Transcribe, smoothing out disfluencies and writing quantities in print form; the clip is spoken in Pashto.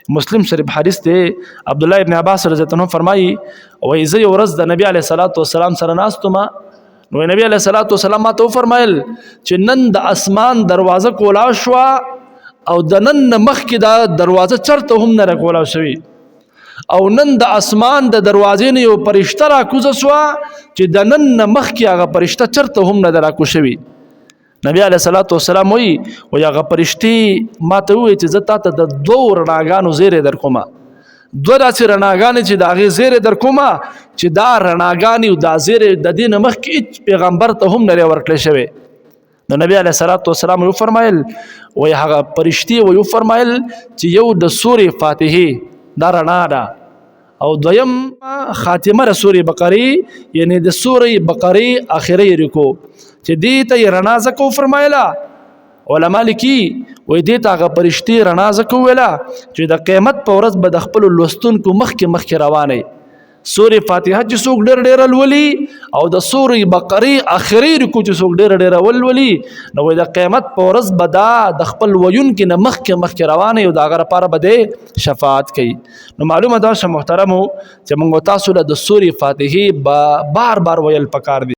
مسلم شریف حدیث دی. عبدالله ابن عباس رضی الله عنه فرمایي وایي زه یو ورځ د نبی علیه الصلاة والسلام سره ناست وم، نو نبی علیه الصلاة والسلام ما ته وفرمایل چې نن د اسمان دروازه کولاو شوه او د نن نه مخکې دا دروازه چرته هم نه راکولاو شوي، او نن د اسمان د دروازې نه یو فرشته راکوزه شوه چې د نن نه مخکې هغه فرشته چرته هم نه ده راکوز شوي. نبی علیه الصلاة والسلام وایي هغه فرشتې ما ته ووایي چې زه تا ته د دوو رڼاګانو زیری در کومه، دوه داسې رڼاګانې چې د هغې زیری در کومه چې دا رڼاګانې او دا زیری د دې نه مخکې هېڅ پیغمبر ته هم نه دی ورکړی شوی. نو نبی علیه الصلاة والسلام وفرمایل وایي هغه فرشتې وفرمایل چې یو د سورې فاتحې دا رڼا ده، او دویم خاتمه د سورې بقرې یعنی د سورې بقرې آخري رکو چې دې ته یې رڼا ځکه وفرمایله. علما لیکي وایي دې ته هغه فرشتې رڼا ځکه وویله چې د قیامت په ورځ به د خپلو لوستونکو مخکې روانئ. سورې فاتحه چې څوک ډېر لولي او د سورې بقرې آخري رکو چې څوک ډېر ولولي، نو وایي د قیامت په ورځ به دا د خپل ویونکي نه مخکې روانئ او د هغه لپاره به دی شفاعت کوي. نو معلومه ده چې محترمو چې موږ تاسو له د سورې فاتحې بار ویل پکار دي.